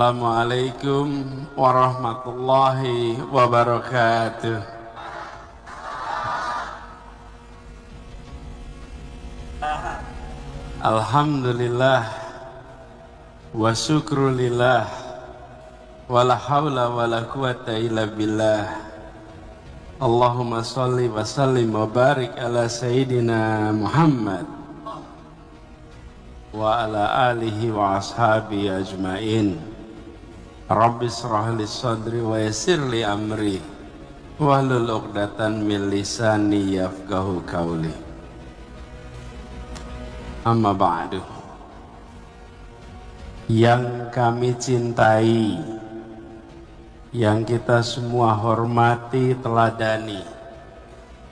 Assalamualaikum warahmatullahi wabarakatuh. Alhamdulillah wa syukrulillah wala hawla wala quwata illa billah. Allahumma salli wa sallim wa barik ala sayyidina Muhammad wa ala alihi wa ashabi ajmain. Rabbi israh li sadri wa yassir li amri wahlul 'uqdatan min lisani yafqahu qawli. Amma ba'du. Yang kami cintai, yang kita semua hormati, teladani,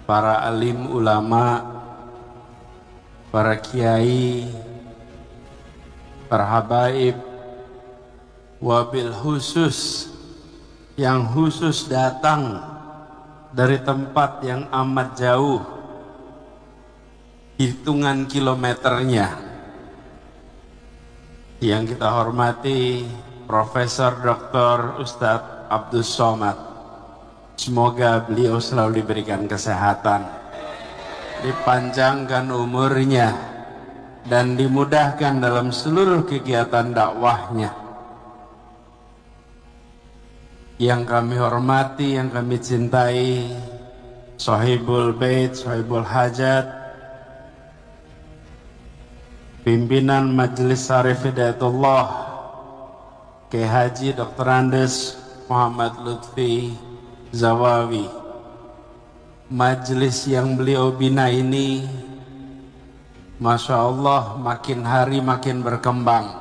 para alim ulama, para kiai, para habaib, wabil khusus yang khusus datang dari tempat yang amat jauh, hitungan kilometernya, yang kita hormati Profesor Dr. Ustadz Abdus Somad. Semoga beliau selalu diberikan kesehatan, dipanjangkan umurnya, dan dimudahkan dalam seluruh kegiatan dakwahnya. Yang kami hormati, yang kami cintai, Sohibul Bait, Sohibul Hajat, pimpinan Majelis Syarif Hidayatullah Kiai Haji Dr. Andes Muhammad Lutfi Zawawi. Majelis yang beliau bina ini, Masya Allah, makin hari makin berkembang.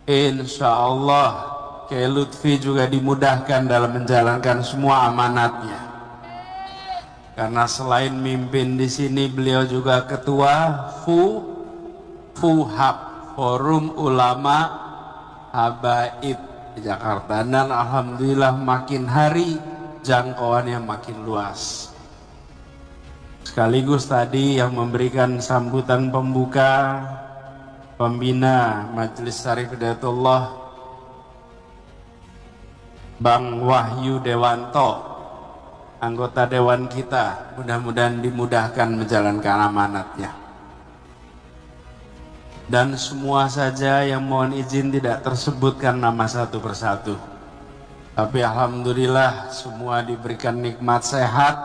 Insya Allah Kiai Lutfi juga dimudahkan dalam menjalankan semua amanatnya. Karena selain mimpin di sini, beliau juga ketua FUHAB, Forum Ulama Habaib di Jakarta, dan alhamdulillah makin hari jangkauannya makin luas. Sekaligus tadi yang memberikan sambutan pembuka, pembina Majelis Syarif Hidayatullah, Bang Wahyu Dewanto, anggota dewan kita, mudah-mudahan dimudahkan menjalankan amanatnya. Dan semua saja yang mohon izin tidak tersebutkan nama satu persatu, tapi alhamdulillah semua diberikan nikmat sehat.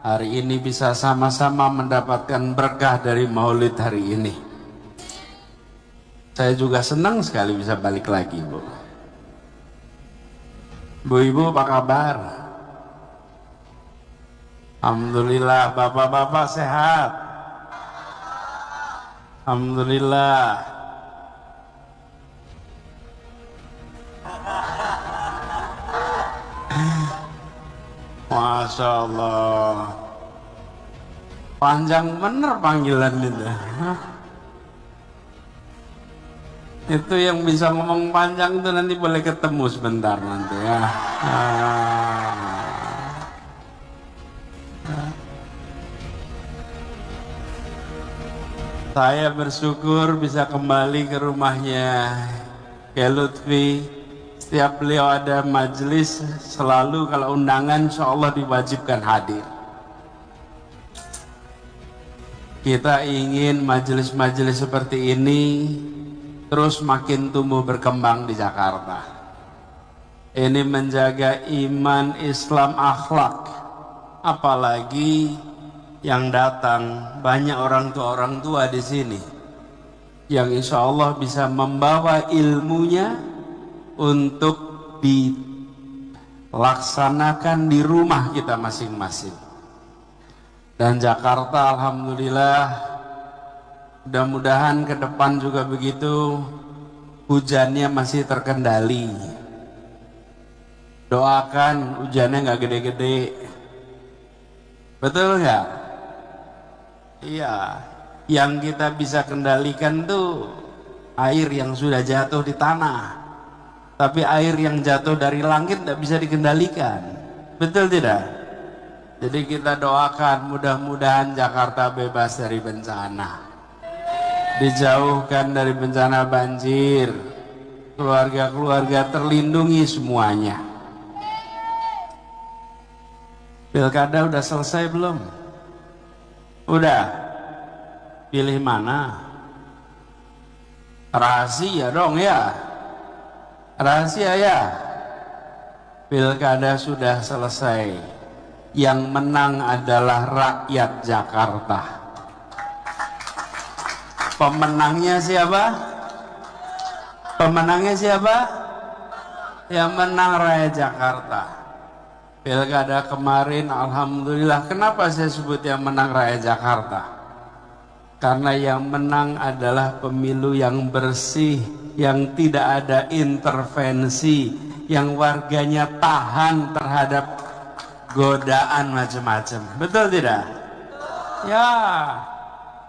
Hari ini bisa sama-sama mendapatkan berkah dari maulid hari ini. Saya juga senang sekali bisa balik lagi, Bu. Bu Ibu apa kabar? Alhamdulillah. Bapak-bapak sehat? Alhamdulillah. Masya Allah, panjang bener panggilan itu. Itu yang bisa ngomong panjang itu nanti boleh ketemu sebentar nanti ya. Saya bersyukur bisa kembali ke rumahnya Kiai Lutfi. Setiap beliau ada majelis, selalu kalau undangan insya Allah diwajibkan hadir. Kita ingin majelis-majelis seperti ini terus makin tumbuh berkembang di Jakarta. Ini menjaga iman, Islam, akhlak. Apalagi yang datang banyak orang tua di sini yang insya Allah bisa membawa ilmunya untuk dilaksanakan di rumah kita masing-masing. Dan Jakarta alhamdulillah, mudah-mudahan ke depan juga begitu, hujannya masih terkendali. Doakan hujannya nggak gede-gede, betul nggak? Iya, yang kita bisa kendalikan tuh air yang sudah jatuh di tanah. Tapi air yang jatuh dari langit tidak bisa dikendalikan, betul tidak? Jadi kita doakan mudah-mudahan Jakarta bebas dari bencana, dijauhkan dari bencana banjir, keluarga-keluarga terlindungi semuanya. Pilkada udah selesai belum? Udah. Pilih mana? Rahasia dong ya. Rahasia ya. Pilkada sudah selesai. Yang menang adalah rakyat Jakarta. Pemenangnya siapa? Pemenangnya siapa? Yang menang rakyat Jakarta. Pilkada kemarin alhamdulillah. Kenapa saya sebut yang menang rakyat Jakarta? Karena yang menang adalah pemilu yang bersih, yang tidak ada intervensi, yang warganya tahan terhadap godaan macam-macam. Betul tidak? Ya.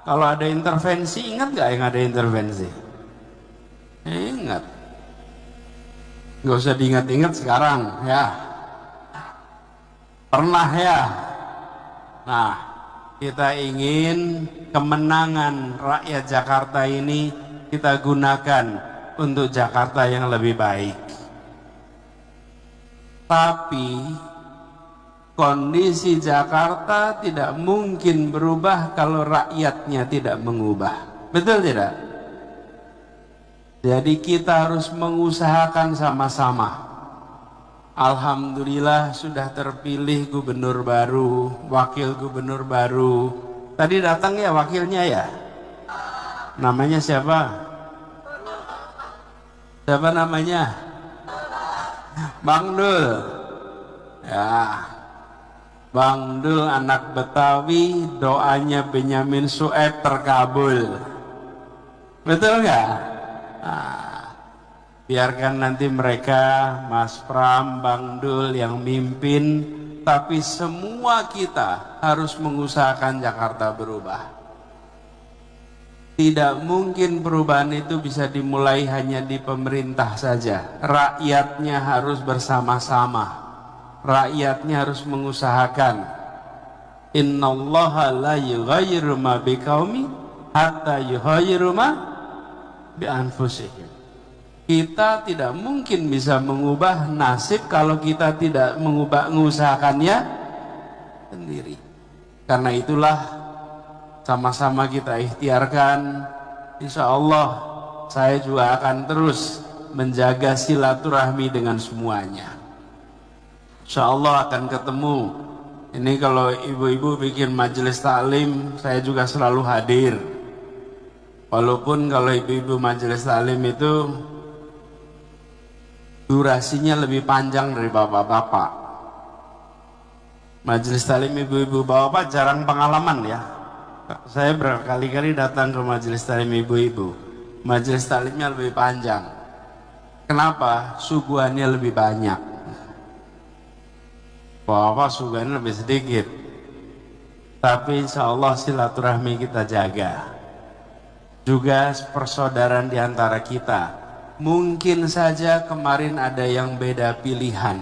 Kalau ada intervensi, ingat gak yang ada intervensi? Ingat. Gak usah diingat-ingat sekarang ya. Pernah ya. Nah, kita ingin kemenangan rakyat Jakarta ini kita gunakan untuk Jakarta yang lebih baik. Tapi kondisi Jakarta tidak mungkin berubah kalau rakyatnya tidak mengubah. Betul tidak? Jadi kita harus mengusahakan sama-sama. Alhamdulillah sudah terpilih gubernur baru, wakil gubernur baru. Tadi datang ya wakilnya ya? Namanya siapa? Siapa namanya? Bang Dul. Ya. Bang Dul anak Betawi, doanya Benyamin Sueb terkabul. Betul nggak? Nah, biarkan nanti mereka, Mas Pram, Bang Dul yang mimpin, tapi semua kita harus mengusahakan Jakarta berubah. Tidak mungkin perubahan itu bisa dimulai hanya di pemerintah saja. Rakyatnya harus bersama-sama. Rakyatnya harus mengusahakan. Innallaha la yughayyiru ma biqaumin hatta yughayyiru ma bi anfusihim. Kita tidak mungkin bisa mengubah nasib kalau kita tidak mengusahakannya sendiri. Karena itulah sama-sama kita ikhtiarkan. Insya Allah saya juga akan terus menjaga silaturahmi dengan semuanya. Insya Allah akan ketemu. Ini kalau ibu-ibu bikin majelis taklim, saya juga selalu hadir. Walaupun kalau ibu-ibu majelis taklim itu durasinya lebih panjang dari bapak-bapak. Majelis taklim ibu-ibu bapak jarang pengalaman ya. Saya berkali-kali datang ke majelis taklim ibu-ibu. Majelis taklimnya lebih panjang. Kenapa? Suguhannya lebih banyak. Bapak suguhannya lebih sedikit. Tapi insya Allah silaturahmi kita jaga. Juga persaudaraan di antara kita. Mungkin saja kemarin ada yang beda pilihan.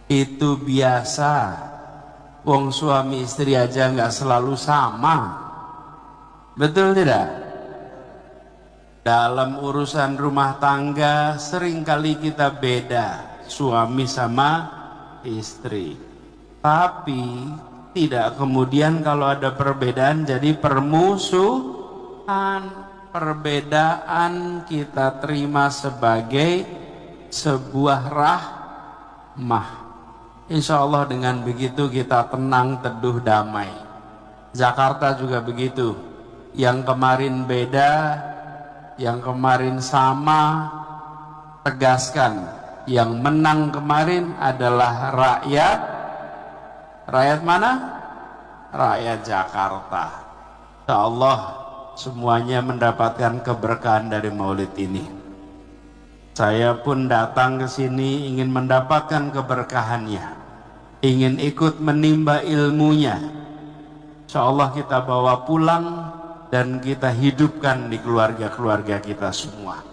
Itu biasa. Wong suami istri aja nggak selalu sama. Betul tidak? Dalam urusan rumah tangga seringkali kita beda. Suami sama istri. Tapi tidak kemudian kalau ada perbedaan jadi permusuhan. Perbedaan kita terima sebagai sebuah rahmah. Insya Allah dengan begitu kita tenang, teduh, damai. Jakarta juga begitu. Yang kemarin beda, yang kemarin sama, tegaskan. Yang menang kemarin adalah rakyat. Rakyat mana? Rakyat Jakarta. Insya Allah semuanya mendapatkan keberkahan dari maulid ini. Saya pun datang ke sini ingin mendapatkan keberkahannya, ingin ikut menimba ilmunya. Insya Allah kita bawa pulang dan kita hidupkan di keluarga-keluarga kita semua.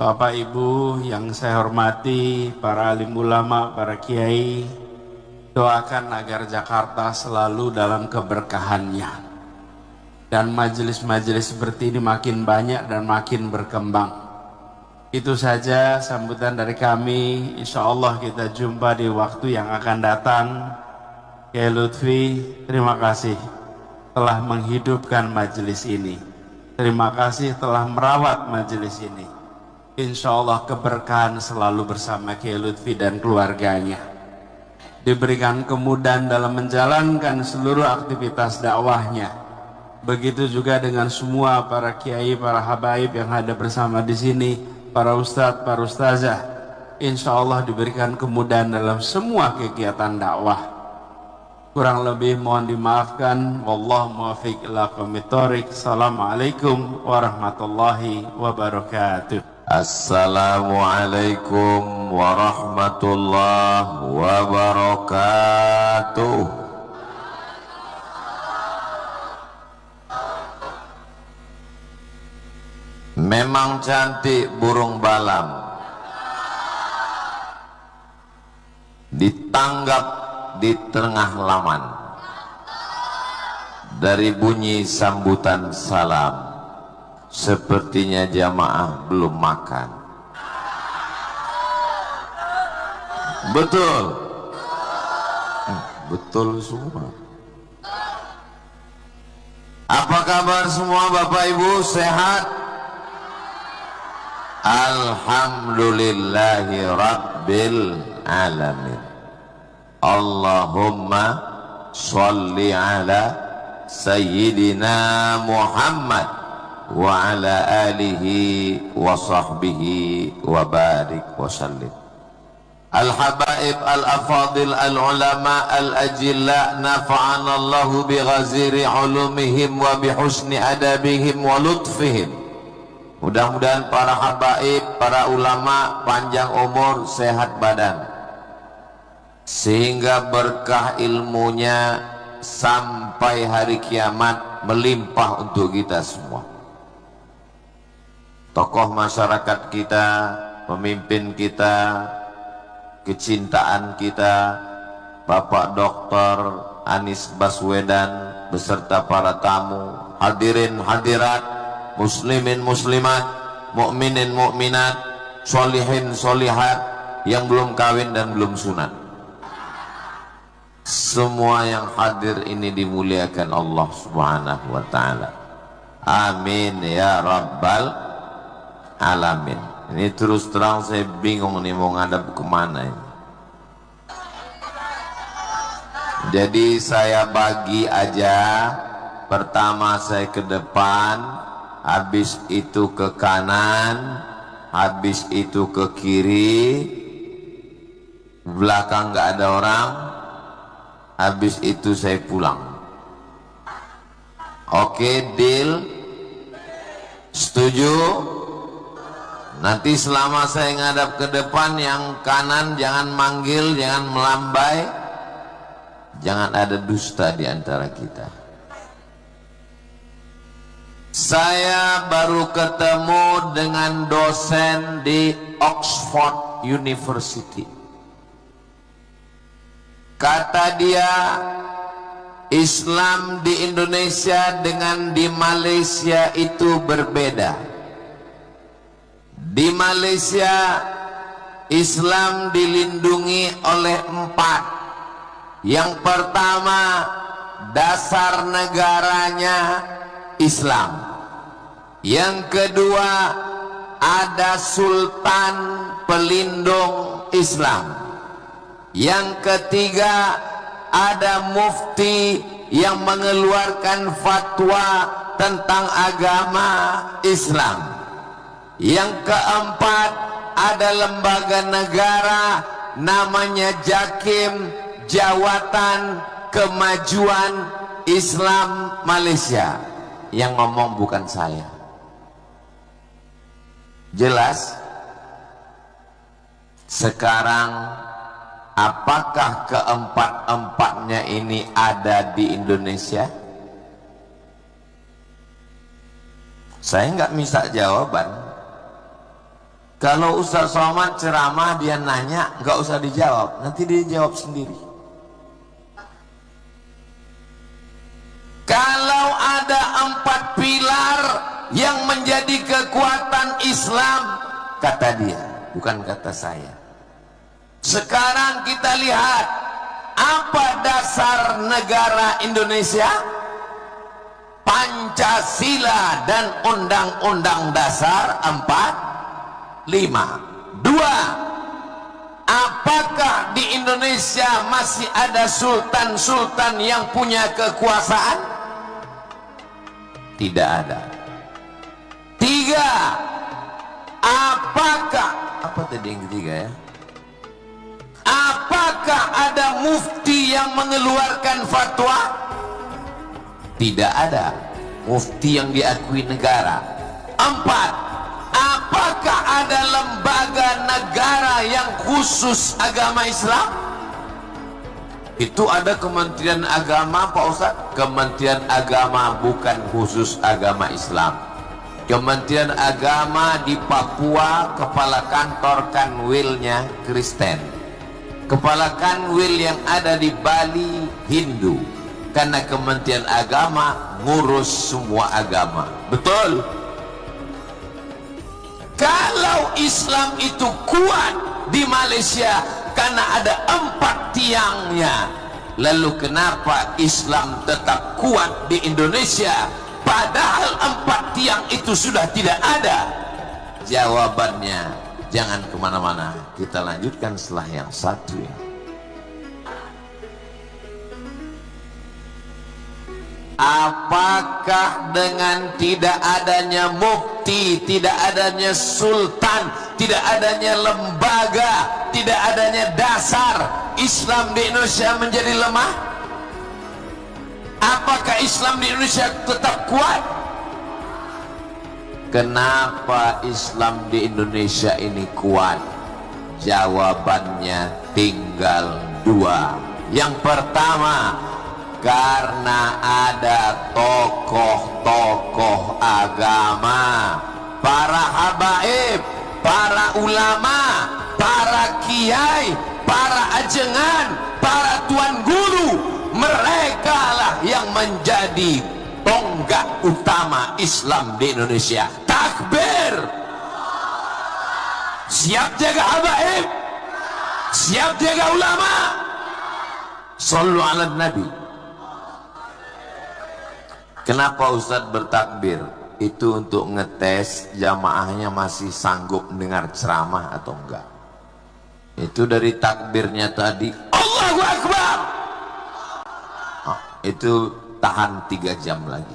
Bapak Ibu yang saya hormati, para alim ulama, para kiai, doakan agar Jakarta selalu dalam keberkahannya. dan majelis-majelis seperti ini makin banyak dan makin berkembang. Itu saja sambutan dari kami. Insya Allah kita jumpa di waktu yang akan datang. Kiai Lutfi, terima kasih telah menghidupkan majelis ini. Terima kasih telah merawat majelis ini. Insya Allah keberkahan selalu bersama Kiai Lutfi dan keluarganya. Diberikan kemudahan dalam menjalankan seluruh aktivitas dakwahnya. Begitu juga dengan semua para kiai, para habaib yang ada bersama di sini, para ustadz, para ustazah. Insya Allah diberikan kemudahan dalam semua kegiatan dakwah. Kurang lebih mohon dimaafkan. Wallahu muwaffiq ila aqwamit thoriq. Assalamualaikum warahmatullahi wabarakatuh. Assalamualaikum warahmatullahi wabarakatuh. Memang cantik burung balam, ditanggap di tengah laman dari bunyi sambutan salam. Sepertinya jamaah belum makan. Betul, betul semua. Apa kabar semua Bapak Ibu, sehat? Alhamdulillahi Rabbil Alamin. Allahumma sholli ala Sayyidina Muhammad wa ala alihi wa sahbihi wa barik wa sallim. Al-habaib al-afadil al-ulama al-ajilla nafa'ana Allahu bi ghaziri ulumihim wa bi husni adabihim wa lutfihim. Mudah-mudahan para habaib, para ulama panjang umur, sehat badan, sehingga berkah ilmunya sampai hari kiamat melimpah untuk kita semua. Tokoh masyarakat kita, pemimpin kita, kecintaan kita, Bapak Dr. Anies Baswedan beserta para tamu, hadirin hadirat, muslimin muslimat, mukminin mukminat, sholihin sholihat yang belum kawin dan belum sunat. Semua yang hadir ini dimuliakan Allah Subhanahu wa ta'ala. Amin ya rabbal alamin. Ini terus terang saya bingung nih mau ngadap kemana ini. Jadi saya bagi aja. Pertama saya ke depan, habis itu ke kanan, habis itu ke kiri, belakang nggak ada orang, habis itu saya pulang. Oke, deal? Setuju? Nanti selama saya ngadap ke depan, yang kanan jangan manggil, jangan melambai, jangan ada dusta di antara kita. Saya baru ketemu dengan dosen di Oxford University. Kata dia, Islam di Indonesia dengan di Malaysia itu berbeda. Di Malaysia Islam dilindungi oleh 4. Yang pertama, dasar negaranya Islam. Yang kedua, ada sultan pelindung Islam. Yang ketiga, ada mufti yang mengeluarkan fatwa tentang agama Islam. Yang keempat, ada lembaga negara namanya JAKIM, Jawatan Kemajuan Islam Malaysia. Yang ngomong bukan saya. Jelas? Sekarang apakah keempat-empatnya ini ada di Indonesia? Saya nggak minta jawaban. Kalau Ustaz Somad ceramah dia nanya, nggak usah dijawab, nanti dia jawab sendiri. Kalau ada ada 4 pilar yang menjadi kekuatan Islam, kata dia, bukan kata saya. Sekarang kita lihat, apa dasar negara Indonesia? Pancasila dan Undang-Undang Dasar 45. 2. Apakah di Indonesia masih ada sultan-sultan yang punya kekuasaan? Tidak ada. 3. Apakah, apa tadi yang ketiga ya? Apakah ada mufti yang mengeluarkan fatwa? Tidak ada mufti yang diakui negara. 4. Apakah ada lembaga negara yang khusus agama Islam? Itu ada Kementerian Agama, Pak Ustadz. Kementerian Agama bukan khusus agama Islam. Kementerian Agama di Papua, kepala kantor kanwilnya Kristen. Kepala kanwil yang ada di Bali Hindu. Karena Kementerian Agama ngurus semua agama. Betul? Kalau Islam itu kuat di Malaysia karena ada 4 tiangnya, lalu kenapa Islam tetap kuat di Indonesia padahal 4 tiang itu sudah tidak ada? Jawabannya, jangan kemana-mana, kita lanjutkan setelah yang satu ini. Apakah dengan tidak adanya mufti, tidak adanya sultan, tidak adanya lembaga, tidak adanya dasar, Islam di Indonesia menjadi lemah? Apakah Islam di Indonesia tetap kuat? Kenapa Islam di Indonesia ini kuat? Jawabannya tinggal 2. Yang pertama, karena ada tokoh-tokoh agama, para habaib, para ulama, para kiai, para ajengan, para tuan guru. Mereka lah yang menjadi tonggak utama Islam di Indonesia. Takbir! Siap jaga habaib, siap jaga ulama. Sallu ala Nabi. Kenapa Ustadz bertakbir? Itu untuk ngetes jamaahnya masih sanggup mendengar ceramah atau enggak. Itu dari takbirnya tadi, Allahu Akbar, itu tahan 3 jam lagi.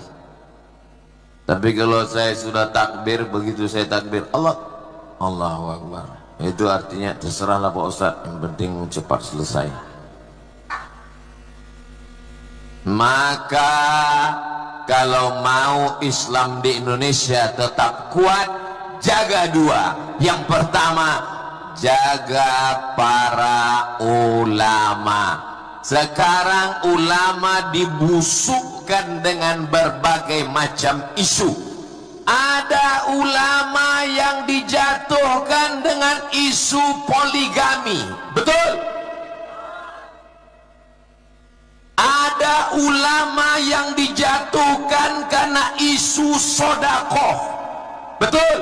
Tapi kalau saya sudah takbir, begitu saya takbir Allahu Akbar, itu artinya terserahlah Pak Ustadz, yang penting cepat selesai. Maka kalau mau Islam di Indonesia tetap kuat, jaga 2. Yang pertama, jaga para ulama. Sekarang ulama dibusukkan dengan berbagai macam isu. Ada ulama yang dijatuhkan dengan isu poligami. Betul? Ada ulama yang dijatuhkan karena isu sodakoh. Betul?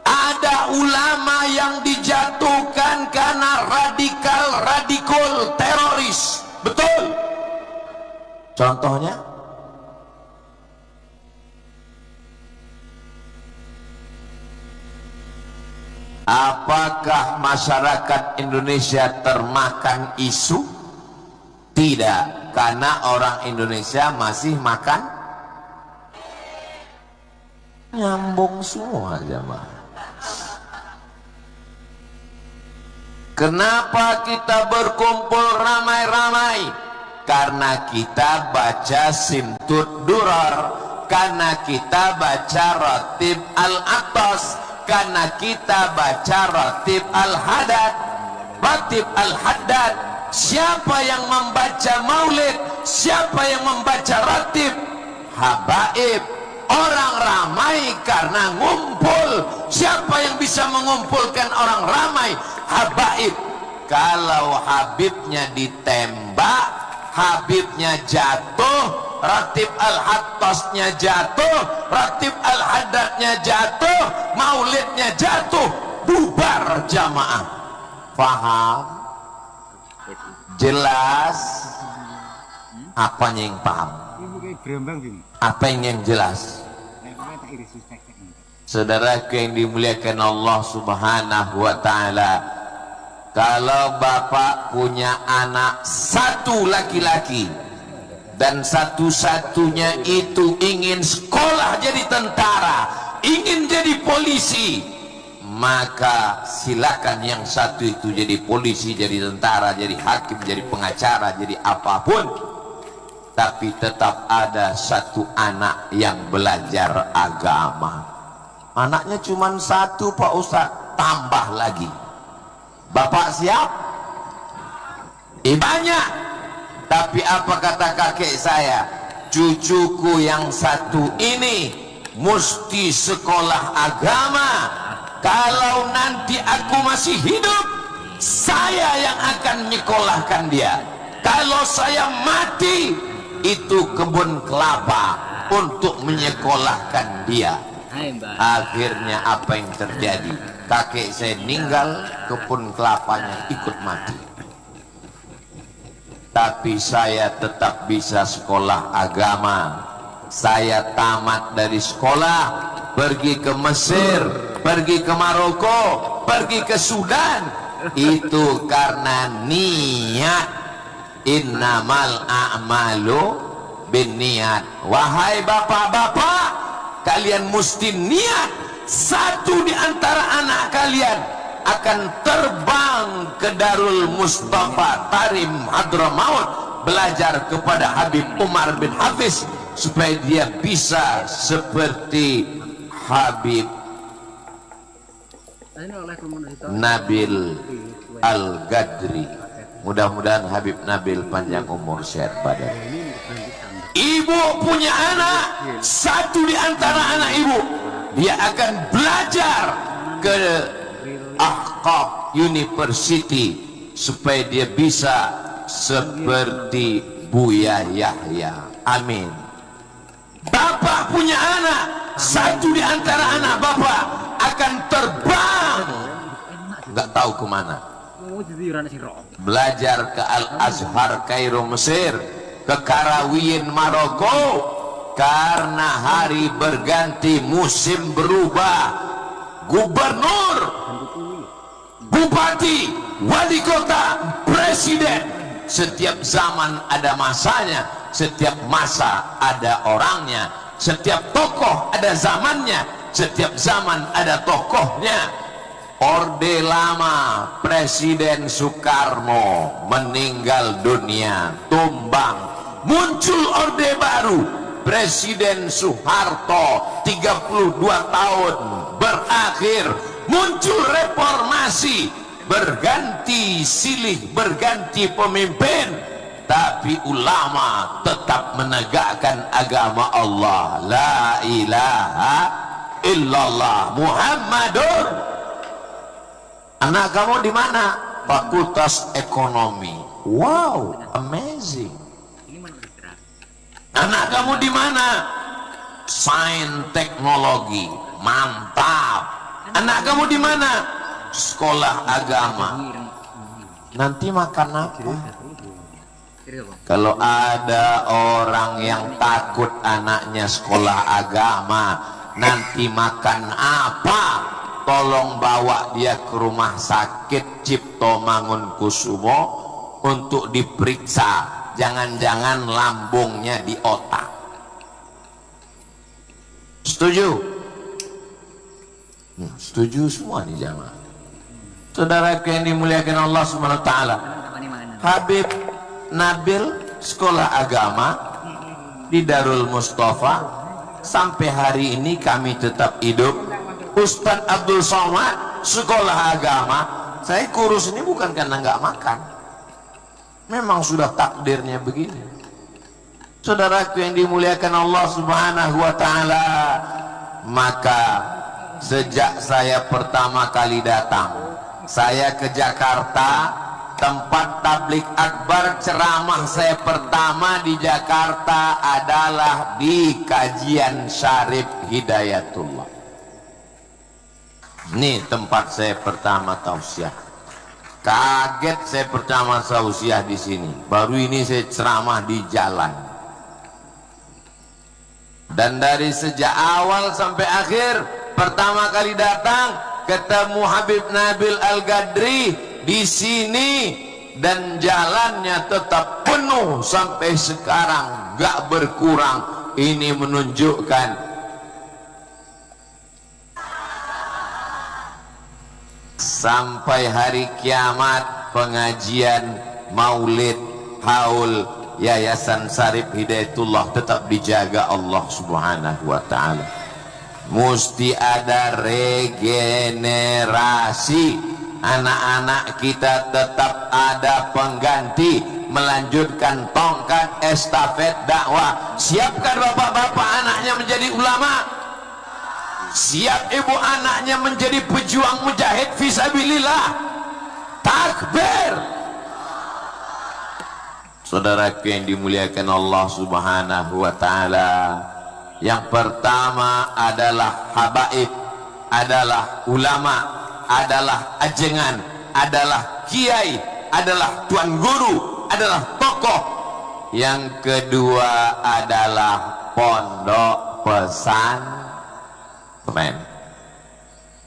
Ada ulama yang dijatuhkan karena radikal teroris. Betul? Contohnya? Apakah masyarakat Indonesia termakan isu? Tidak, karena orang Indonesia masih makan nyambung semua jamaah. Kenapa kita berkumpul ramai-ramai? Karena kita baca Simtud Durar, karena kita baca Ratib Al-Atas, karena kita baca Ratib Al-Hadad, Ratib Al-Haddad. Siapa yang membaca maulid? Siapa yang membaca ratib? Habaib. Orang ramai karena ngumpul. Siapa yang bisa mengumpulkan orang ramai? Habaib. Kalau habibnya ditembak, habibnya jatuh, Ratib Al-Hattasnya jatuh, Ratib Al-Haddadnya jatuh, maulidnya jatuh, bubar jamaah. Paham? Jelas? Apanya yang paham? Apa yang jelas? Saudaraku yang dimuliakan Allah Subhanahu wa ta'ala, kalau bapak punya anak satu laki-laki dan satu-satunya itu ingin sekolah jadi tentara, ingin jadi polisi, maka silakan yang satu itu jadi polisi, jadi tentara, jadi hakim, jadi pengacara, jadi apapun, tapi tetap ada satu anak yang belajar agama. Anaknya cuma satu Pak Ustadz, tambah lagi. Bapak siap? Banyak. Tapi apa kata kakek saya? Cucuku yang satu ini mesti sekolah agama. Kalau nanti aku masih hidup, saya yang akan menyekolahkan dia. Kalau saya mati, itu kebun kelapa untuk menyekolahkan dia. Akhirnya apa yang terjadi? Kakek saya meninggal, kebun kelapanya ikut mati. Tapi saya tetap bisa sekolah agama. Saya tamat dari sekolah, pergi ke Mesir, pergi ke Maroko, pergi ke Sudan. Itu karena niat. Innamal a'malu binniat. Wahai bapak-bapak, kalian mesti niat. Satu di antara anak kalian akan terbang ke Darul Mustafa Tarim Hadramaut, belajar kepada Habib Umar bin Hafiz supaya dia bisa seperti Habib Nabil Al-Gadri. Mudah-mudahan Habib Nabil panjang umur, sehat badan. Ibu punya anak, satu di antara anak ibu, dia akan belajar ke Ahqaf University supaya dia bisa seperti Buya Yahya. Amin. Bapak punya anak, satu di antara anak bapak akan terbang, nggak tahu kemana, belajar ke Al-Azhar Kairo Mesir, ke Karawiyin Maroko, karena hari berganti, musim berubah. Gubernur, bupati, wali kota, presiden, setiap zaman ada masanya, setiap masa ada orangnya, setiap tokoh ada zamannya, setiap zaman ada tokohnya. Orde lama Presiden Soekarno meninggal dunia, tumbang, muncul orde baru Presiden Soeharto, 32 tahun berakhir, muncul reformasi, berganti silih, berganti pemimpin, tapi ulama tetap menegakkan agama Allah. La ilaha illallah Muhammadur. Anak kamu di mana? Fakultas Ekonomi. Wow, amazing. Anak kamu di mana? Sains Teknologi. Mantap. Anak kamu di mana? Sekolah agama. Nanti makan apa? Kalau ada orang yang takut anaknya sekolah agama, nanti makan apa? Tolong bawa dia ke rumah sakit Cipto Mangunkusumo untuk diperiksa. Jangan-jangan lambungnya di otak. Setuju? Setuju semua nih jamaah. Saudara yang dimuliakan Allah Subhanahu wa taala. Habib Nabil sekolah agama di Darul Mustafa, sampai hari ini kami tetap hidup. Ustadz Abdul Somad sekolah agama. Saya kurus ini bukan karena nggak makan, memang sudah takdirnya begini. Saudaraku yang dimuliakan Allah Subhanahu wa taala, maka sejak saya pertama kali datang, saya ke Jakarta, tempat tablik akbar. Ceramah saya pertama di Jakarta adalah di Kajian Syarif Hidayatullah. Ini tempat saya pertama tausiah. Kaget saya pertama tausiah di sini. Baru ini saya ceramah di jalan. Dan dari sejak awal sampai akhir, pertama kali datang ketemu Habib Nabil Al-Gadri di sini, dan jalannya tetap penuh sampai sekarang, gak berkurang. Ini menunjukkan sampai hari kiamat pengajian maulid haul Yayasan Syarif Hidayatullah tetap dijaga Allah Subhanahu wa ta'ala. Mesti ada regenerasi, anak-anak kita tetap ada pengganti, melanjutkan tongkat estafet dakwah. Siapkan bapak-bapak anaknya menjadi ulama, siap ibu anaknya menjadi pejuang mujahid fisabilillah. Takbir. Saudaraku yang dimuliakan Allah Subhanahu wa ta'ala, yang pertama adalah habaib, adalah ulama, adalah ajengan, adalah kiai, adalah tuan guru, adalah tokoh. Yang kedua adalah pondok pesantren.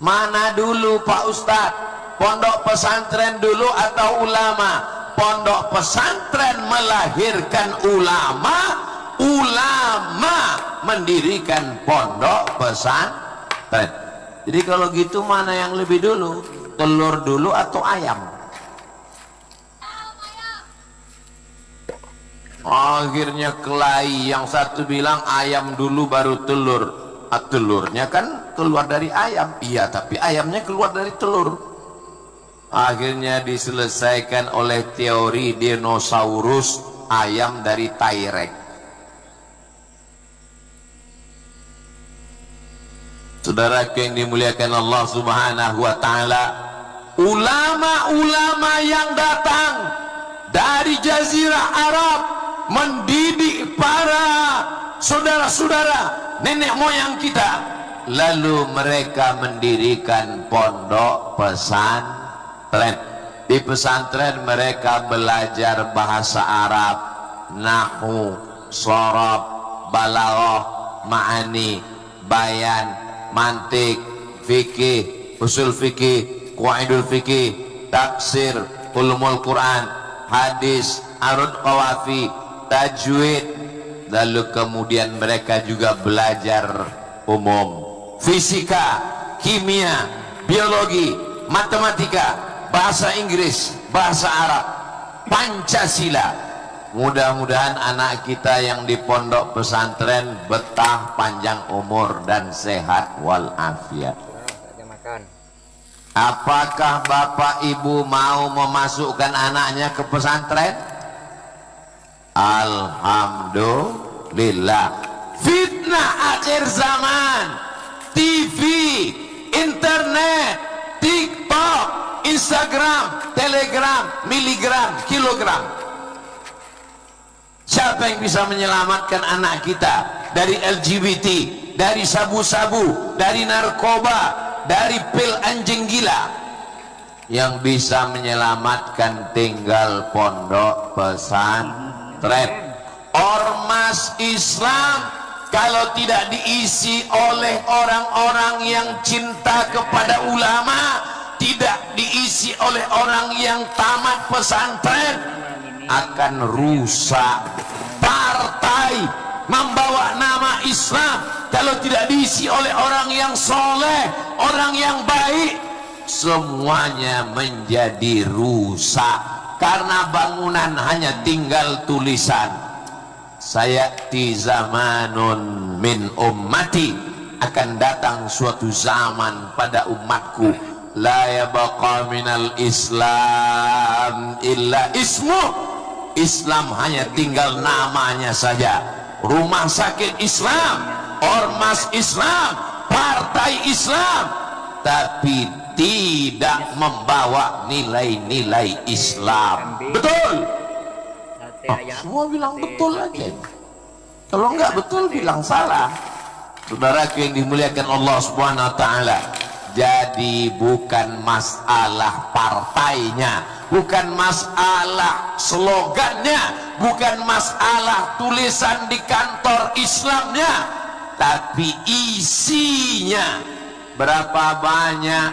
Mana dulu Pak Ustadz? Pondok pesantren dulu atau ulama? Pondok pesantren melahirkan ulama, ulama mendirikan pondok pesantren. Jadi kalau gitu mana yang lebih dulu? Telur dulu atau ayam? Akhirnya kelahi, yang satu bilang ayam dulu baru telur. Telurnya kan keluar dari ayam. Iya, tapi ayamnya keluar dari telur. Akhirnya diselesaikan oleh teori dinosaurus, ayam dari T-Rex. Saudara yang dimuliakan Allah Subhanahu wa ta'ala, ulama-ulama yang datang dari Jazirah Arab mendidik para saudara-saudara nenek moyang kita, lalu mereka mendirikan pondok pesantren. Di pesantren mereka belajar bahasa Arab, nahwu, shorab, balaghah, ma'ani, bayan, mantik, fikih, usul fikih, qawaidul fikih, tafsir, ulumul Quran, hadis, arud qawafi, tajwid. Lalu kemudian mereka juga belajar umum, fisika, kimia, biologi, matematika, bahasa Inggris, bahasa Arab, Pancasila. Mudah-mudahan anak kita yang di pondok pesantren betah, panjang umur dan sehat walafiat. Apakah bapak ibu mau memasukkan anaknya ke pesantren? Alhamdulillah. Fitnah akhir zaman, TV, internet, TikTok, Instagram, Telegram, miligram, kilogram. Siapa yang bisa menyelamatkan anak kita dari LGBT, dari sabu-sabu, dari narkoba, dari pil anjing gila? Yang bisa menyelamatkan tinggal pondok pesantren. Ormas Islam kalau tidak diisi oleh orang-orang yang cinta kepada ulama, tidak diisi oleh orang yang tamat pesantren, akan rusak. Partai membawa nama Islam kalau tidak diisi oleh orang yang soleh, orang yang baik, semuanya menjadi rusak. Karena bangunan hanya tinggal tulisan. Sayati zamanun min ummati, akan datang suatu zaman pada umatku, la yabqa minal Islam illa ismu. Islam hanya tinggal namanya saja. Rumah sakit Islam, ormas Islam, partai Islam, tapi tidak membawa nilai-nilai Islam. Betul? Semua bilang betul aja. Kalau enggak betul bilang salah. Saudaraku yang dimuliakan Allah Subhanahu wa taala, jadi bukan masalah partainya, bukan masalah slogannya, bukan masalah tulisan di kantor Islamnya, tapi isinya. Berapa banyak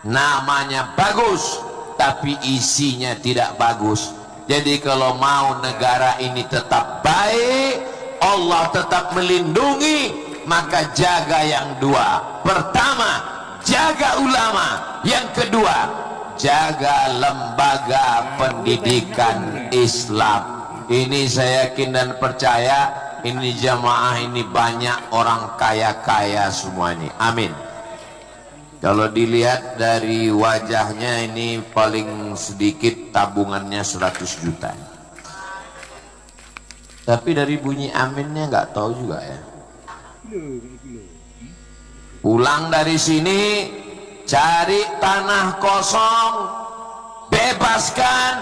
namanya bagus tapi isinya tidak bagus. Jadi kalau mau negara ini tetap baik, Allah tetap melindungi, maka jaga yang dua. Pertama, jaga ulama. Yang kedua, jaga lembaga pendidikan Islam. Ini saya yakin dan percaya, ini jamaah ini banyak orang kaya-kaya semuanya. Amin. Kalau dilihat dari wajahnya ini paling sedikit tabungannya 100 juta. Tapi dari bunyi aminnya nggak tahu juga ya. Pulang dari sini, cari tanah kosong, bebaskan,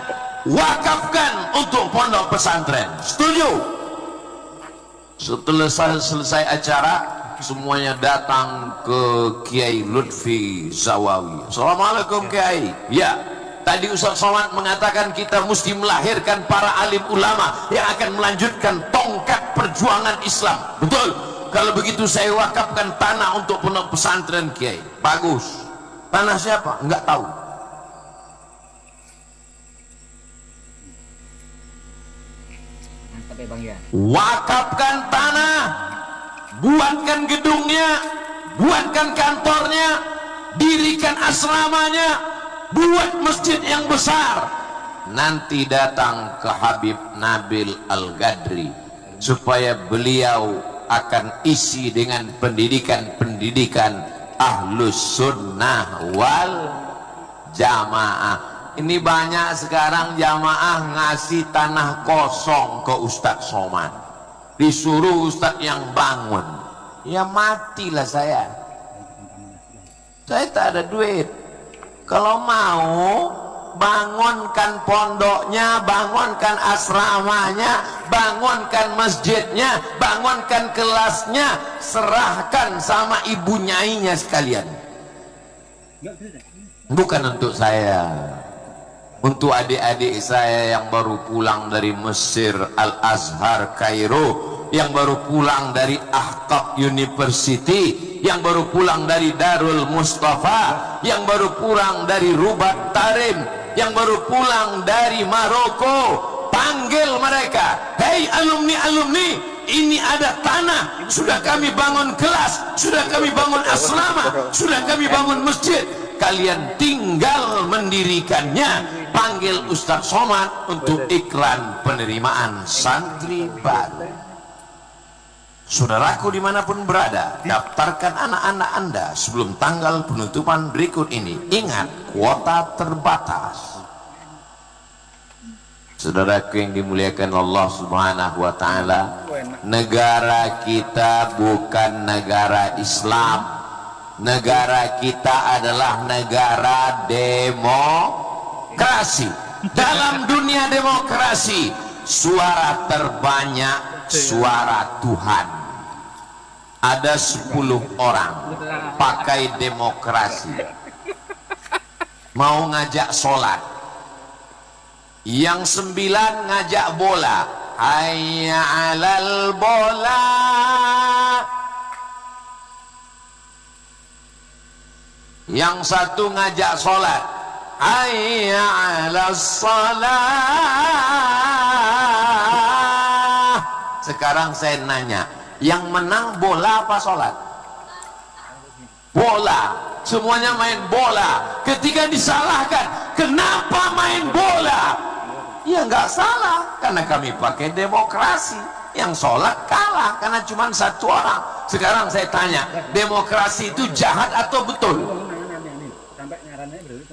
wakafkan untuk pondok pesantren. Setuju? Setelah selesai acara, semuanya datang ke Kiai Lutfi Zawawi. Assalamualaikum Kiai. Ya, tadi Ustaz Somad mengatakan kita mesti melahirkan para alim ulama yang akan melanjutkan tongkat perjuangan Islam. Betul. Kalau begitu saya wakafkan tanah untuk pondok pesantren Kiai. Bagus. Tanah siapa? Enggak tahu. Wakafkan tanah, buatkan gedungnya, buatkan kantornya, dirikan asramanya, buat masjid yang besar. Nanti datang ke Habib Nabil Al-Gadri supaya beliau akan isi dengan pendidikan-pendidikan Ahlus Sunnah wal Jamaah. Ini banyak sekarang jamaah ngasih tanah kosong ke Ustadz Somad, disuruh Ustadz yang bangun. Ya matilah saya tak ada duit. Kalau mau bangunkan pondoknya, bangunkan asramanya, bangunkan masjidnya, bangunkan kelasnya, serahkan sama ibu nyainya sekalian. Bukan untuk saya, untuk adik-adik saya yang baru pulang dari Mesir, Al-Azhar, Kairo, yang baru pulang dari Ahqaf University, yang baru pulang dari Darul Mustafa, yang baru pulang dari Rubat Tarim, yang baru pulang dari Maroko. Panggil mereka, hei alumni-alumni, ini ada tanah, sudah kami bangun kelas, sudah kami bangun asrama, sudah kami bangun masjid, kalian tinggal mendirikannya. Panggil Ustadz Somad untuk iklan penerimaan santri baru. Saudaraku dimanapun berada, daftarkan anak-anak Anda sebelum tanggal penutupan berikut ini. Ingat, kuota terbatas. Saudaraku yang dimuliakan Allah Subhanahu wa taala, negara kita bukan negara Islam. Negara kita adalah negara demokrasi. Dalam dunia demokrasi, suara terbanyak suara Tuhan. Ada 10 orang pakai demokrasi mau ngajak sholat, yang 9 ngajak bola. Hayya 'alal bola. Yang satu ngajak sholat, hayya 'alas shalah. Sekarang saya nanya, yang menang bola apa sholat? Bola. Semuanya main bola. Ketika disalahkan, kenapa main bola? Ya nggak salah, karena kami pakai demokrasi. Yang sholat kalah karena cuma 1 orang. Sekarang saya tanya, demokrasi itu jahat atau betul?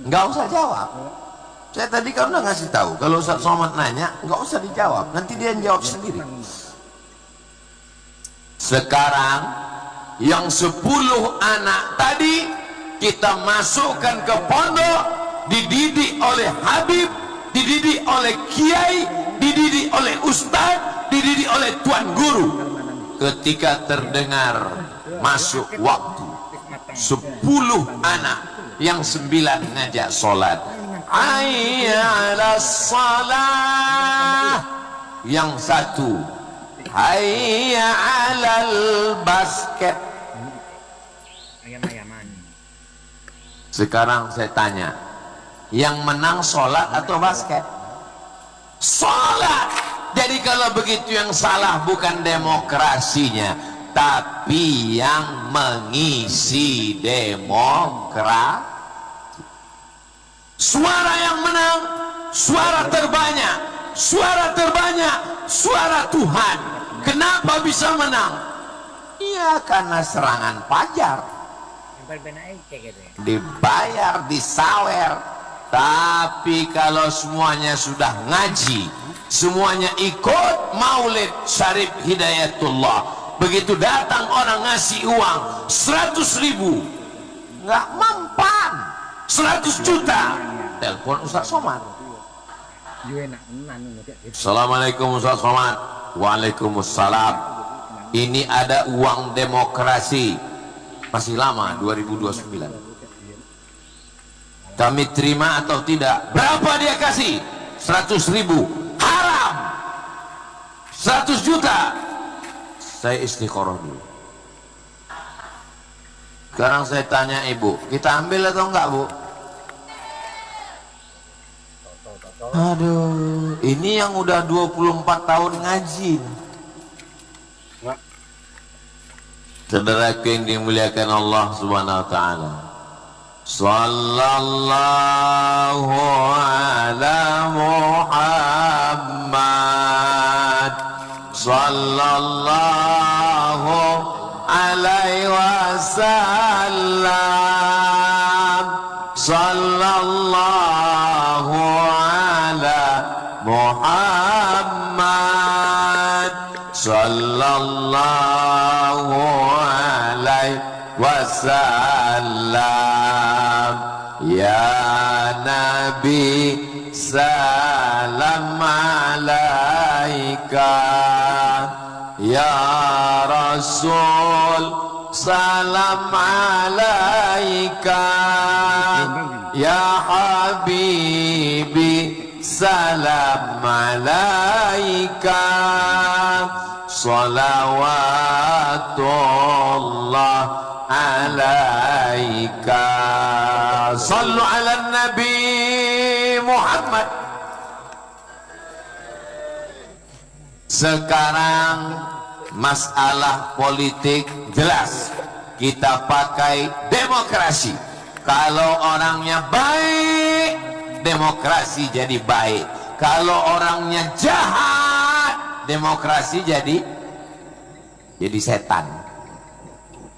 Nggak usah jawab. Saya tadi kan udah ngasih tahu, kalau Ustaz Somad nanya nggak usah dijawab, nanti dia yang jawab sendiri. Sekarang yang 10 anak tadi kita masukkan ke pondok, dididik oleh Habib, dididik oleh kiai, dididik oleh ustaz, dididik oleh tuan guru. Ketika terdengar masuk waktu 10 anak, yang 9 ngajak sholat, hayya 'alas shalah, yang 1 hayya 'alal basket. Sekarang saya tanya, yang menang sholat atau basket? Sholat. Jadi kalau begitu yang salah bukan demokrasinya, tapi yang mengisi demokrasi. Suara yang menang, suara terbanyak, suara terbanyak, suara Tuhan. Kenapa bisa menang? Ya karena serangan fajar, dibayar, disawer. Tapi kalau semuanya sudah ngaji, semuanya ikut maulid Syarif Hidayatullah, begitu datang orang ngasih uang 100.000, nggak mempan, 100 juta, telepon Ustaz Somad. Assalamualaikum Ustaz Somad. Waalaikumsalam. Ini ada uang demokrasi, masih lama, 2029. Kami terima atau tidak? Berapa dia kasih? 100.000. Haram. 100 juta. Saya istikharah dulu. Sekarang saya tanya ibu, kita ambil atau enggak, Bu? Aduh, ini yang udah 24 tahun ngaji. Saudaraku yang dimuliakan Allah Subhanahu wa taala. Sallallahu ala Muhammad, sallallahu alaihi wasallam, sallallahu ala Muhammad, sallallahu alaihi wasallam. Ya Nabi salam alaika, ya Rasul salam alaika, ya Habibi salam alaika, salawatullah alaika. Sallu ala Nabi Muhammad. Sekarang masalah politik jelas, kita pakai demokrasi. Kalau orangnya baik, demokrasi jadi baik. Kalau orangnya jahat, demokrasi jadi setan.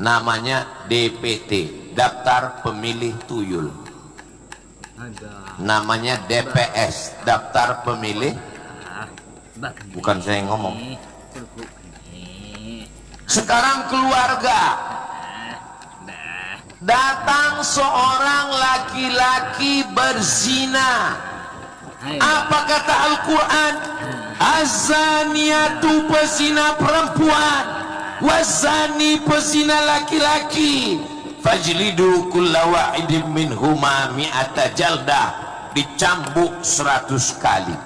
Namanya DPT, Daftar Pemilih Tuyul. Namanya DPS, Daftar Pemilih. Bukan saya yang ngomong. Sekarang keluarga, datang seorang laki-laki berzina. Apa kata Al-Quran? Az-zaniyatu, pezina perempuan, wazani, pezina laki-laki, fajlidu kulla wahidin minhuma mi'ata jaldah, dicambuk 100 kali.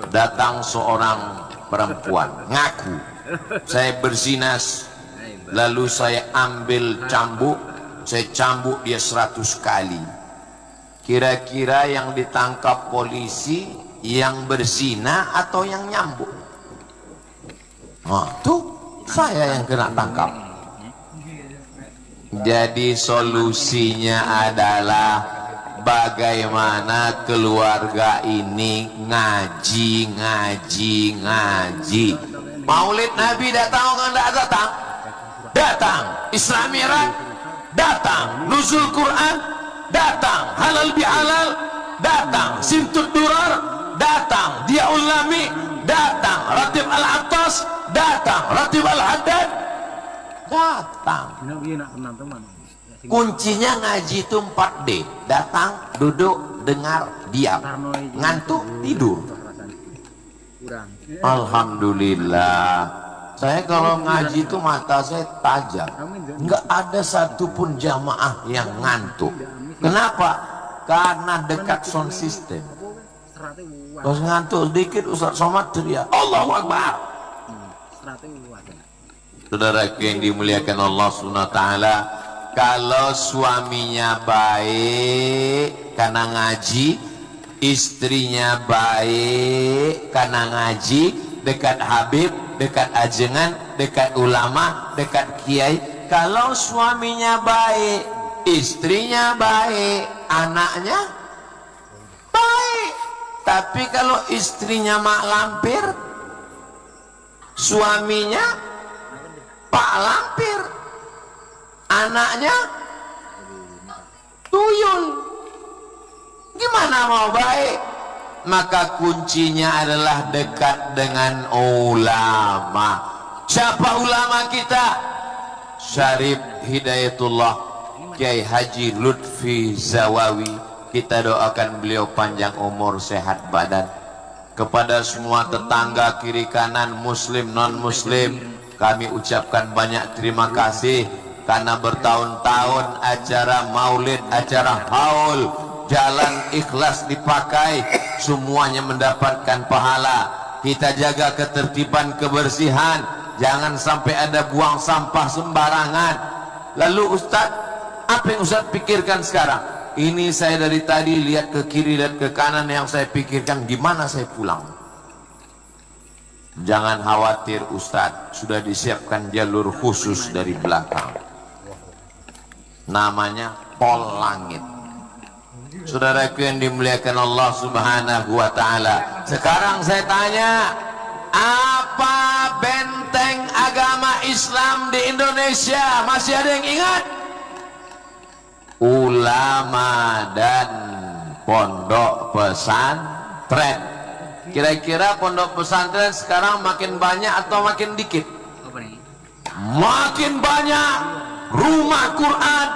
Datang seorang perempuan ngaku, saya berzina, lalu saya ambil cambuk, saya cambuk dia 100 kali. Kira-kira yang ditangkap polisi yang berzina atau yang nyambuk? Tuh saya yang kena tangkap. Jadi solusinya adalah bagaimana keluarga ini ngaji. Maulid Nabi datang atau enggak datang? Datang. Isra Mi'raj datang. Nuzul Quran datang. Halal bihalal datang. Simtud Durar datang. Diaul Lami datang. Ratib Al-Attas datang. Ratib Al-Haddad datang. Kuncinya ngaji itu 4D. Datang, duduk, dengar, diam. Ngantuk, tidur. Alhamdulillah. Saya kalau ngaji itu mata saya tajam. Enggak ada satupun jamaah yang ngantuk. Kenapa? Karena dekat sound system. Kalau ngantuk sedikit Ustaz Somad teriak Allahu Akbar. Saudaraku yang dimuliakan Allah Subhanahu wa taala, kalau suaminya baik karena ngaji, istrinya baik karena ngaji, dekat Habib, dekat ajengan, dekat ulama, dekat kiai. Kalau suaminya baik, istrinya baik, anaknya baik. Tapi kalau istrinya mak lampir, suaminya pak lampir, anaknya tuyul, gimana mau baik? Maka kuncinya adalah dekat dengan ulama. Siapa ulama kita? Syarif Hidayatullah Kiai Haji Lutfi Zawawi. Kita doakan beliau panjang umur, sehat badan. Kepada semua tetangga kiri kanan, muslim non muslim, kami ucapkan banyak terima kasih karena bertahun-tahun acara maulid, acara haul, jalan ikhlas dipakai, semuanya mendapatkan pahala. Kita jaga ketertiban, kebersihan, jangan sampai ada buang sampah sembarangan. Lalu Ustaz, apa yang Ustaz pikirkan sekarang? Ini saya dari tadi lihat ke kiri dan ke kanan, yang saya pikirkan gimana saya pulang. Jangan khawatir Ustaz, sudah disiapkan jalur khusus dari belakang, namanya Pol Langit. Saudaraku yang dimuliakan Allah Subhanahu wa taala, sekarang saya tanya, apa benteng agama Islam di Indonesia? Masih ada yang ingat? Ulama dan pondok pesantren. Kira-kira pondok pesantren sekarang makin banyak atau makin dikit? Makin banyak. Rumah Quran,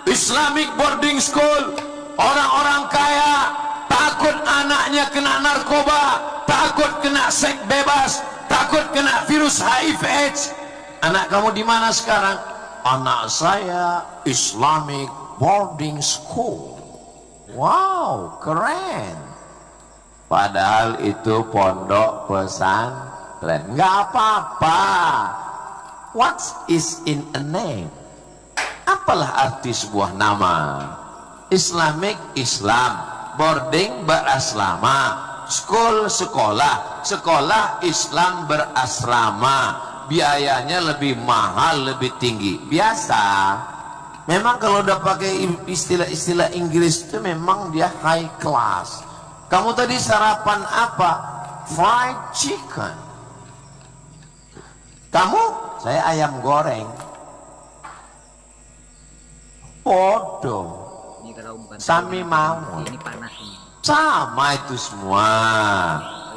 Islamic boarding school. Orang-orang kaya takut anaknya kena narkoba, takut kena seks bebas, takut kena virus HIV/AIDS. Anak kamu di mana sekarang? Anak saya Islamic boarding school. Wow, keren. Padahal itu pondok pesantren. Nggak apa-apa. What is in a name? Apalah arti sebuah nama? Islamic, Islam. Boarding, berasrama. School, sekolah. Sekolah Islam berasrama. Biayanya lebih mahal, lebih tinggi. Biasa. Memang kalau udah pakai istilah-istilah Inggris itu memang dia high class. Kamu tadi sarapan apa? Fried chicken. Kamu? Saya ayam goreng. Bodoh. Sami mau. Sama itu semua.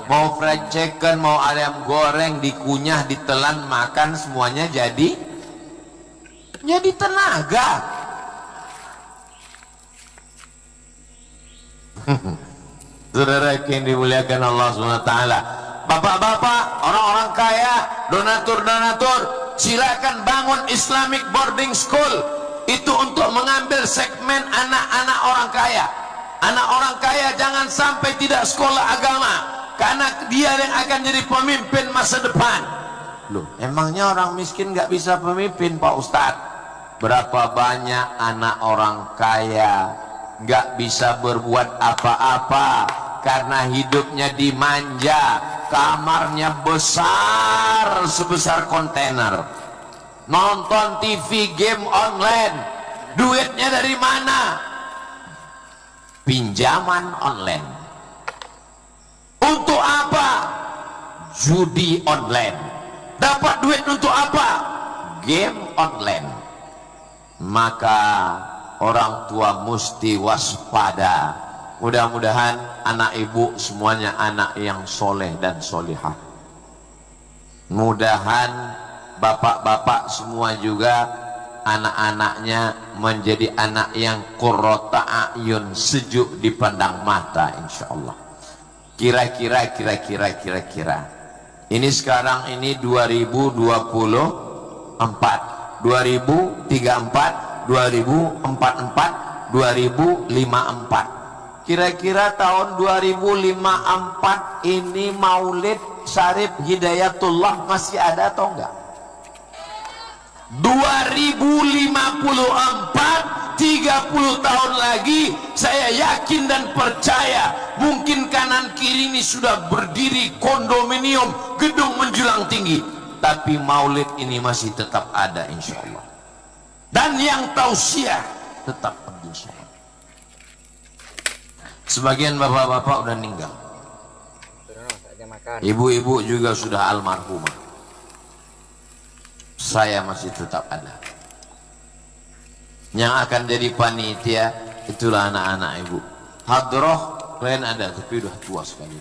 Mau fried chicken, mau ayam goreng, dikunyah, ditelan, makan, semuanya jadi tenaga. Saudara yang dimuliakan Allah SWT, bapak-bapak, orang-orang kaya, donatur-donatur, silakan bangun Islamic boarding school. Itu untuk mengambil segmen anak-anak orang kaya. Anak orang kaya jangan sampai tidak sekolah agama, karena dia yang akan jadi pemimpin masa depan. Loh, emangnya orang miskin nggak bisa pemimpin, Pak Ustadz? Berapa banyak anak orang kaya nggak bisa berbuat apa-apa karena hidupnya dimanja, kamarnya besar sebesar kontainer, nonton TV, game online. Duitnya dari mana? Pinjaman online. Untuk apa? Judi online. Dapat duit untuk apa? Game online. Maka orang tua mesti waspada. Mudah-mudahan anak ibu semuanya anak yang soleh dan solihah. Mudahan bapak-bapak semua juga anak-anaknya menjadi anak yang qurrata a'yun, sejuk dipandang mata insyaallah. Kira-kira ini sekarang ini 2024, 2034, 2044, 2054. Kira-kira tahun 2054 ini Maulid Syarif Hidayatullah masih ada atau enggak? 2054, 30 tahun lagi, saya yakin dan percaya mungkin kanan kiri ini sudah berdiri kondominium, gedung menjulang tinggi, tapi Maulid ini masih tetap ada insyaallah. Dan yang tausiah tetap insyaallah. Sebagian bapak-bapak udah meninggal, ibu-ibu juga sudah almarhumah. Saya masih tetap ada. Yang akan jadi panitia itulah anak-anak ibu. Hadroh kalian ada, tapi udah tua sekali.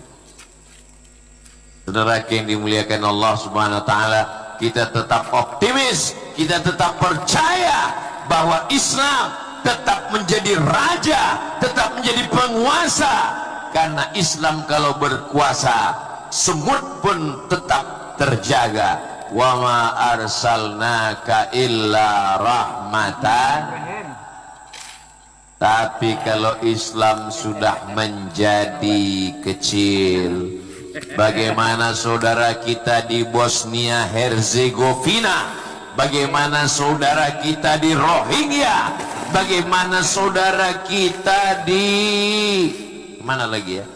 Saudara yang dimuliakan Allah Subhanahu wa taala, kita tetap optimis, kita tetap percaya bahwa Islam tetap menjadi raja, tetap menjadi penguasa. Karena Islam kalau berkuasa, semut pun tetap terjaga. Wa ma arsalnaka illa rahmatan. Tapi kalau Islam sudah menjadi kecil, bagaimana saudara kita di Bosnia Herzegovina, bagaimana saudara kita di Rohingya, bagaimana saudara kita di mana lagi ya,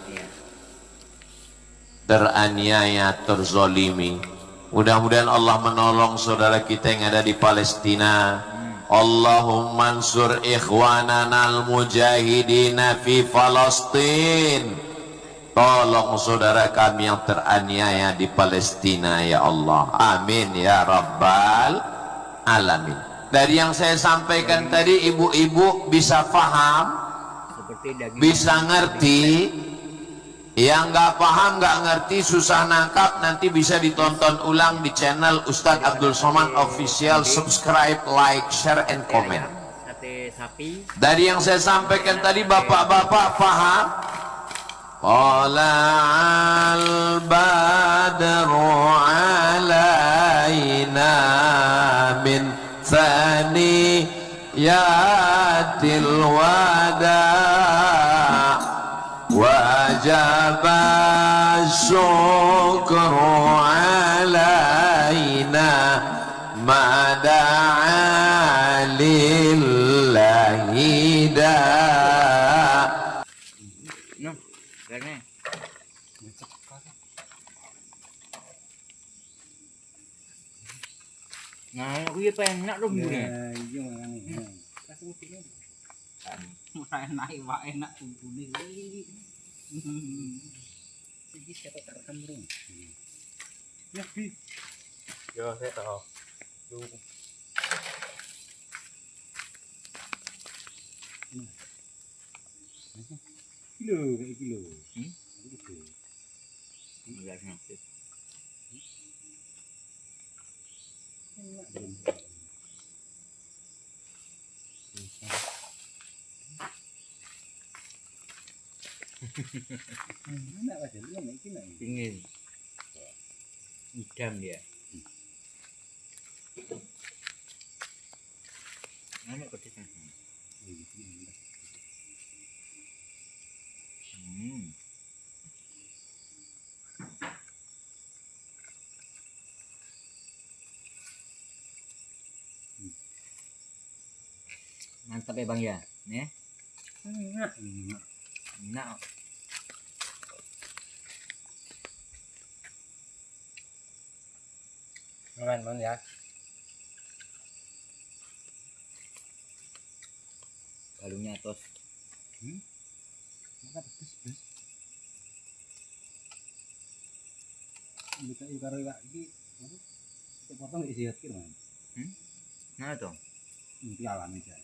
teraniaya, terzolimi. Mudah-mudahan Allah menolong saudara kita yang ada di Palestina. Allahumma ansur ikhwanana al-mujahidina fi Palestin. Tolong saudara kami yang teraniaya di Palestina ya Allah. Amin ya rabbal alamin. Dari yang saya sampaikan tadi, ibu-ibu bisa paham, bisa ngerti. Yang nggak paham, nggak ngerti, susah nangkap, nanti bisa ditonton ulang di channel Ustadz Abdul Somad Official. Subscribe, like, share, and comment. Dari yang saya sampaikan tadi, bapak-bapak paham? Tala'al badru alaina min thaniyatil wada' wajib syukru alaina mada'a lillahi da'. Nah, aku ya pengen nak dong ni. Mulai naik wak enak kumpul ni. Segi siapa terekam dong. Ya, Bi. Yo, saya tahu. Duh. Kilo, kayak kilo. Gitu. Enggak ngerti. Pingin idam dia. Mana petisnya? Mantap ya bang ya, nih. Enak. Makan ya. Kalungnya tos. Makan pedes. Bisa karo iki. Potong isi hati man. Nah dong. Pialan aja.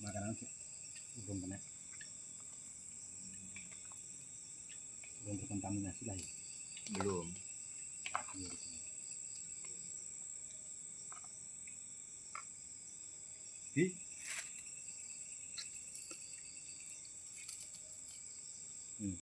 Makanan sih. Belum pernah. Belum terkontaminasi lah ya. Belum. di